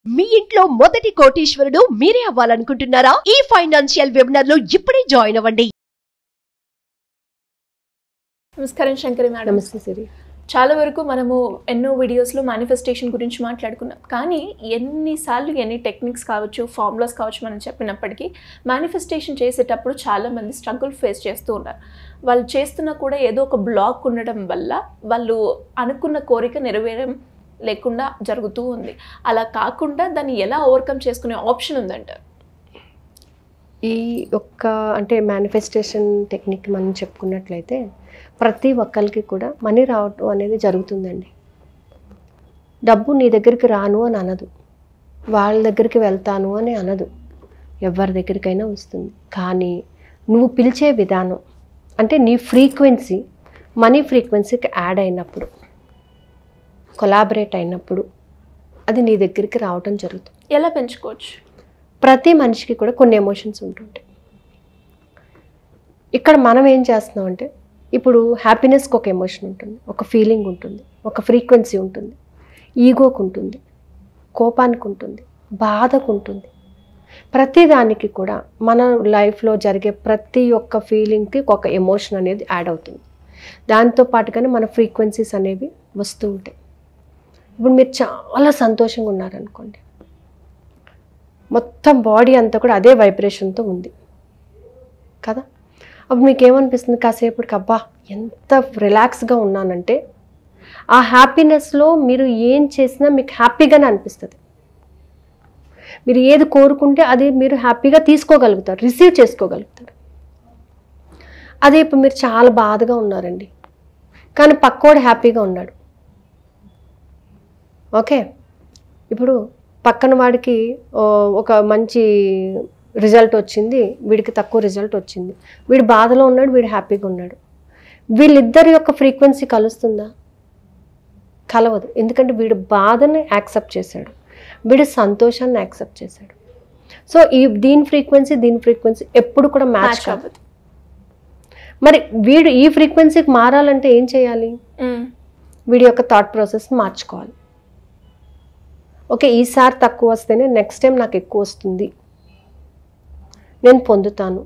మీ ఇంట్లో మొదటి కోటీశ్వరుడు మీరే అవ్వాలనుకుంటున్నారా? ఈ ఫైనాన్షియల్ వెబినార్ లో ఇప్పుడే జాయిన్ అవ్వండి. నమస్కారం శంకరి మేడం. నమస్తే సిరి. చాలా వరకు మనము ఎన్నో వీడియోస్లో మేనిఫెస్టేషన్ గురించి మాట్లాడుకున్నాం, కానీ ఎన్నిసార్లు ఎన్ని టెక్నిక్స్ కావచ్చు, ఫార్ములాస్ కావచ్చు మనం చెప్పినప్పటికీ మేనిఫెస్టేషన్ చేసేటప్పుడు చాలామంది స్ట్రగుల్ ఫేస్ చేస్తూ ఉన్నారు. వాళ్ళు చేస్తున్నా కూడా ఏదో ఒక బ్లాక్ ఉండడం వల్ల వాళ్ళు అనుకున్న కోరిక నెరవేరం లేకుండా జరుగుతూ ఉంది. అలా కాకుండా దాన్ని ఎలా ఓవర్కమ్ చేసుకునే ఆప్షన్ ఉందంటారు? ఈ ఒక్క అంటే మేనిఫెస్టేషన్ టెక్నిక్ మనం చెప్పుకున్నట్లయితే ప్రతి ఒక్కరికి కూడా మనీ రావటం అనేది జరుగుతుందండి. డబ్బు నీ దగ్గరికి రాను అని అనదు, వాళ్ళ దగ్గరికి వెళ్తాను అని అనదు, ఎవరి దగ్గరికైనా వస్తుంది. కానీ నువ్వు పిలిచే విధానం అంటే నీ ఫ్రీక్వెన్సీ మనీ ఫ్రీక్వెన్సీకి యాడ్ అయినప్పుడు, కొలాబరేట్ అయినప్పుడు అది నీ దగ్గరికి రావటం జరుగుతుంది. ఎలా పెంచుకోవచ్చు? ప్రతి మనిషికి కూడా కొన్ని ఎమోషన్స్ ఉంటుంటాయి. ఇక్కడ మనం ఏం చేస్తున్నాం అంటే, ఇప్పుడు హ్యాపీనెస్కి ఒక ఎమోషన్ ఉంటుంది, ఒక ఫీలింగ్ ఉంటుంది, ఒక ఫ్రీక్వెన్సీ ఉంటుంది, ఈగోకు ఉంటుంది, కోపానికి ఉంటుంది, బాధకు ఉంటుంది. ప్రతిదానికి కూడా మన లైఫ్లో జరిగే ప్రతి ఒక్క ఫీలింగ్కి ఒక ఎమోషన్ అనేది యాడ్ అవుతుంది. దాంతో పాటుగానే మన ఫ్రీక్వెన్సీస్ అనేవి వస్తూ ఉంటాయి. ఇప్పుడు మీరు చాలా సంతోషంగా ఉన్నారనుకోండి, మొత్తం బాడీ అంతా కూడా అదే వైబ్రేషన్తో ఉంది కదా. అప్పుడు మీకు ఏమనిపిస్తుంది? కాసేపటికి అబ్బా ఎంత రిలాక్స్గా ఉన్నానంటే, ఆ హ్యాపీనెస్లో మీరు ఏం చేసినా మీకు హ్యాపీగానే అనిపిస్తుంది. మీరు ఏది కోరుకుంటే అది మీరు హ్యాపీగా తీసుకోగలుగుతారు, రిసీవ్ చేసుకోగలుగుతారు. అదే ఇప్పుడు మీరు చాలా బాధగా ఉన్నారండి, కానీ పక్కోడు హ్యాపీగా ఉన్నాడు. ఓకే, ఇప్పుడు పక్కన వాడికి ఒక మంచి రిజల్ట్ వచ్చింది, వీడికి తక్కువ రిజల్ట్ వచ్చింది. వీడు బాధలో ఉన్నాడు, వీడు హ్యాపీగా ఉన్నాడు. వీళ్ళిద్దరి యొక్క ఫ్రీక్వెన్సీ కలుస్తుందా? కలవదు. ఎందుకంటే వీడు బాధని యాక్సెప్ట్ చేశాడు, వీడు సంతోషాన్ని యాక్సెప్ట్ చేశాడు. సో దీని ఫ్రీక్వెన్సీ ఎప్పుడు కూడా మ్యాచ్ కాదు. మరి వీడు ఈ ఫ్రీక్వెన్సీకి మారాలంటే ఏం చేయాలి? వీడి యొక్క థాట్ ప్రాసెస్ మార్చుకోవాలి. ఓకే, ఈసారి తక్కువ వస్తేనే నెక్స్ట్ టైం నాకు ఎక్కువ వస్తుంది, నేను పొందుతాను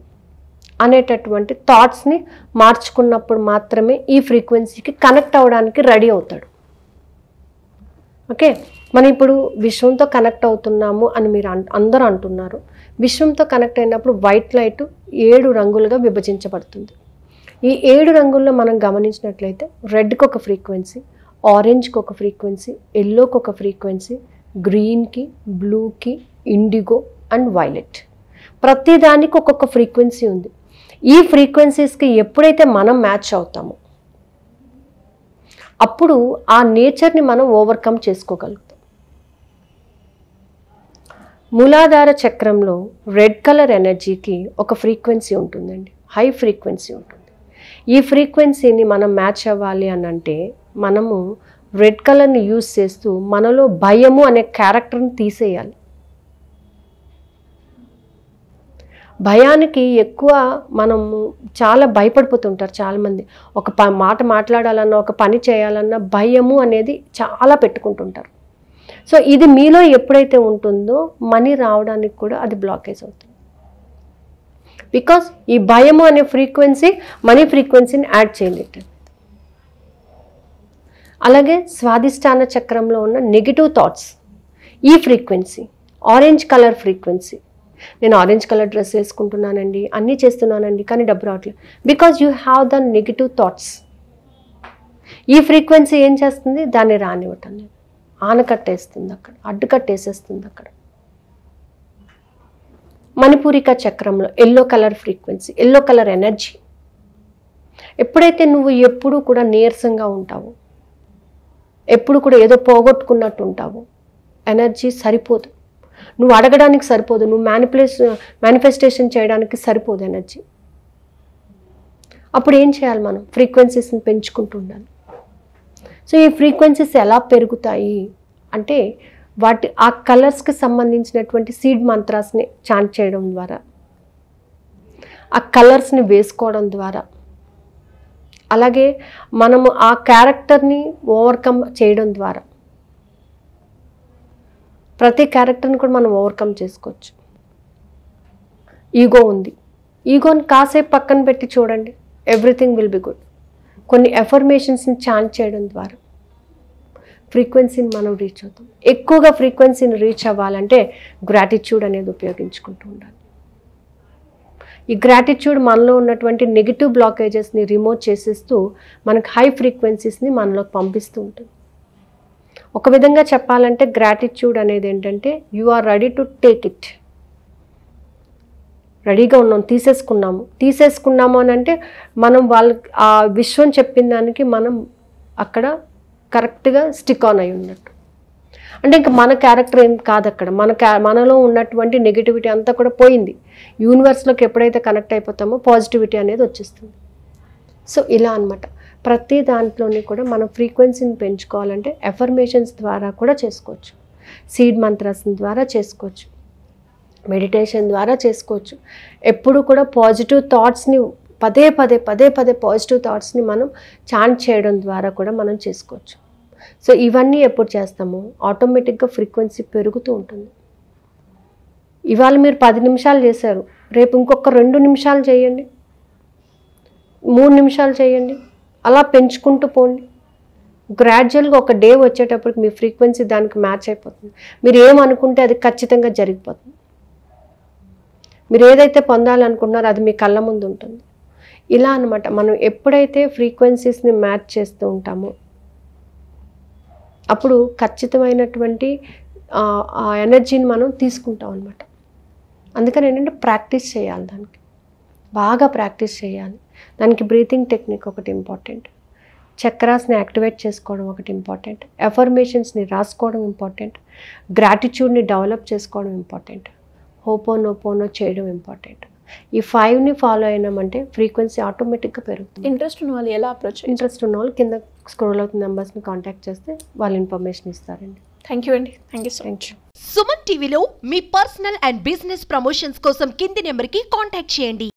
అనేటటువంటి థాట్స్ని మార్చుకున్నప్పుడు మాత్రమే ఈ ఫ్రీక్వెన్సీకి కనెక్ట్ అవ్వడానికి రెడీ అవుతాడు. ఓకే, మనం ఇప్పుడు విశ్వంతో కనెక్ట్ అవుతున్నాము అని మీరు అందరూ అంటున్నారు. విశ్వంతో కనెక్ట్ అయినప్పుడు వైట్ లైట్ 7 రంగులుగా విభజించబడుతుంది. ఈ 7 రంగుల్లో మనం గమనించినట్లయితే రెడ్కి ఒక ఫ్రీక్వెన్సీ, ఆరెంజ్కి ఒక ఫ్రీక్వెన్సీ, ఎల్లోకి ఒక ఫ్రీక్వెన్సీ, గ్రీన్కి, బ్లూకి, ఇండిగో అండ్ వైలెట్. ప్రతిదానికి ఒక్కొక్క ఫ్రీక్వెన్సీ ఉంది. ఈ ఫ్రీక్వెన్సీస్కి ఎప్పుడైతే మనం మ్యాచ్ అవుతామో అప్పుడు ఆ నేచర్ని మనం ఓవర్కమ్ చేసుకోగలుగుతాం. మూలాధార చక్రంలో రెడ్ కలర్ ఎనర్జీకి ఒక ఫ్రీక్వెన్సీ ఉంటుందండి, హై ఫ్రీక్వెన్సీ ఉంటుంది. ఈ ఫ్రీక్వెన్సీని మనం మ్యాచ్ అవ్వాలి అని అంటే మనము రెడ్ కలర్ని యూజ్ చేస్తూ మనలో భయము అనే క్యారెక్టర్ని తీసేయాలి. భయానికి ఎక్కువ మనము చాలా భయపడిపోతుంటారు చాలామంది. ఒక మాట మాట్లాడాలన్నా, ఒక పని చేయాలన్నా భయము అనేది చాలా పెట్టుకుంటుంటారు. సో ఇది మీలో ఎప్పుడైతే ఉంటుందో మనీ రావడానికి కూడా అది బ్లాకేజ్ అవుతుంది. బికాస్ ఈ భయము అనే ఫ్రీక్వెన్సీ మనీ ఫ్రీక్వెన్సీని యాడ్ చేయలేదు. అలాగే స్వాదిష్టాన చక్రంలో ఉన్న నెగిటివ్ థాట్స్, ఈ ఫ్రీక్వెన్సీ ఆరెంజ్ కలర్ ఫ్రీక్వెన్సీ. నేను ఆరెంజ్ కలర్ డ్రెస్ వేసుకుంటున్నానండి, అన్నీ చేస్తున్నానండి, కానీ డబ్బు రావట్లేదు. Because you have the negative thoughts. ఈ ఫ్రీక్వెన్సీ ఏం చేస్తుంది? దాన్ని రానివ్వటం లేదు, ఆనకట్టేస్తుంది, అక్కడ అడ్డుకట్టేసేస్తుంది. అక్కడ మణిపూరిక చక్రంలో yellow colour frequency, yellow colour energy. ఎప్పుడైతే నువ్వు ఎప్పుడూ కూడా నీరసంగా ఉంటావో, ఎప్పుడు కూడా ఏదో పోగొట్టుకున్నట్టు ఉంటావు, ఎనర్జీ సరిపోదు, నువ్వు అడగడానికి సరిపోదు, నువ్వు మేనిఫెస్టేషన్ చేయడానికి సరిపోదు ఎనర్జీ. అప్పుడు ఏం చేయాలి? మనం ఫ్రీక్వెన్సీస్ని పెంచుకుంటూ ఉండాలి. సో ఈ ఫ్రీక్వెన్సీస్ ఎలా పెరుగుతాయి అంటే ఆ కలర్స్కి సంబంధించినటువంటి సీడ్ మంత్రాస్ని చాంట్ చేయడం ద్వారా, ఆ కలర్స్ని వేసుకోవడం ద్వారా, అలాగే మనము ఆ క్యారెక్టర్ని ఓవర్కమ్ చేయడం ద్వారా ప్రతి క్యారెక్టర్ని కూడా మనం ఓవర్కమ్ చేసుకోవచ్చు. ఈగో ఉంది, ఈగోని కాసేపు పక్కన పెట్టి చూడండి, ఎవ్రీథింగ్ విల్ బి గుడ్. కొన్ని ఎఫర్మేషన్స్ని చాంట్ చేయడం ద్వారా ఫ్రీక్వెన్సీని మనం రీచ్ అవుతాం. ఎక్కువగా ఫ్రీక్వెన్సీని రీచ్ అవ్వాలంటే గ్రాటిట్యూడ్ అనేది ఉపయోగించుకుంటూ ఉండాలి. ఈ గ్రాటిట్యూడ్ మనలో ఉన్నటువంటి నెగిటివ్ బ్లాకేజెస్ని రిమూవ్ చేసేస్తూ మనకు హై ఫ్రీక్వెన్సీస్ని మనలోకి పంపిస్తూ ఉంటుంది. ఒక విధంగా చెప్పాలంటే గ్రాటిట్యూడ్ అనేది ఏంటంటే you are ready to take it. రెడీగా ఉన్నాం, తీసేసుకున్నాము అని అంటే మనం వాళ్ళకి ఆ విశ్వం చెప్పిన దానికి మనం అక్కడ కరెక్ట్గా స్టిక్ ఆన్ అయి ఉన్నట్టు. అంటే ఇంకా మన క్యారెక్టర్ ఏం కాదు అక్కడ, మనలో ఉన్నటువంటి నెగిటివిటీ అంతా కూడా పోయింది. యూనివర్స్లోకి ఎప్పుడైతే కనెక్ట్ అయిపోతామో పాజిటివిటీ అనేది వచ్చేస్తుంది. సో ఇలా అనమాట. ప్రతి దాంట్లోని కూడా మనం ఫ్రీక్వెన్సీని పెంచుకోవాలంటే ఎఫర్మేషన్స్ ద్వారా కూడా చేసుకోవచ్చు, సీడ్ మంత్రాస్ ద్వారా చేసుకోవచ్చు, మెడిటేషన్ ద్వారా చేసుకోవచ్చు. ఎప్పుడు కూడా పాజిటివ్ థాట్స్ని పదే పదే పాజిటివ్ థాట్స్ని మనం చాంట్ చేయడం ద్వారా కూడా మనం చేసుకోవచ్చు. సో ఇవన్నీ ఎప్పుడు చేస్తామో ఆటోమేటిక్గా ఫ్రీక్వెన్సీ పెరుగుతూ ఉంటుంది. ఇవాళ మీరు 10 నిమిషాలు చేశారు, రేపు ఇంకొక 2 నిమిషాలు చేయండి, 3 నిమిషాలు చేయండి, అలా పెంచుకుంటూ పోండి. గ్రాడ్యువల్గా ఒక డే వచ్చేటప్పటికి మీ ఫ్రీక్వెన్సీ దానికి మ్యాచ్ అయిపోతుంది. మీరు ఏమనుకుంటే అది ఖచ్చితంగా జరిగిపోతుంది. మీరు ఏదైతే పొందాలనుకుంటున్నారో అది మీ కళ్ళ ముందు ఉంటుంది. ఇలా అనమాట. మనం ఎప్పుడైతే ఫ్రీక్వెన్సీస్ని మ్యాచ్ చేస్తూ ఉంటామో అప్పుడు ఖచ్చితమైనటువంటి ఆ ఎనర్జీని మనం తీసుకుంటాం అనమాట. అందుకని ఏంటంటే ప్రాక్టీస్ చేయాలి, దానికి బాగా ప్రాక్టీస్ చేయాలి. దానికి బ్రీతింగ్ టెక్నిక్ ఒకటి ఇంపార్టెంట్, చక్రాస్ని యాక్టివేట్ చేసుకోవడం ఒకటి ఇంపార్టెంట్, ఎఫర్మేషన్స్ని రాసుకోవడం ఇంపార్టెంట్, గ్రాటిట్యూడ్ని డెవలప్ చేసుకోవడం ఇంపార్టెంట్, హోపోనోపోనో చేయడం ఇంపార్టెంట్. ఈ 5ని ఫాలో అయినామంటే ఫ్రీక్వెన్సీ ఆటోమేటిక్గా పెరుగుతుంది. ఇంట్రెస్ట్ ఉన్న వాళ్ళు ఎలా అప్రోచ్? ఇంట్రెస్ట్ ఉన్న వాళ్ళు కింద స్క్రోల్ అవుతున్న నెంబర్స్ని కాంటాక్ట్ చేస్తే వాళ్ళు ఇన్ఫర్మేషన్ ఇస్తారండి. థ్యాంక్ యూ అండి. Thank you so much. Suman టీవీలో మీ పర్సనల్ అండ్ బిజినెస్ ప్రమోషన్స్ కోసం కింది నెంబర్కి కాంటాక్ట్ చేయండి.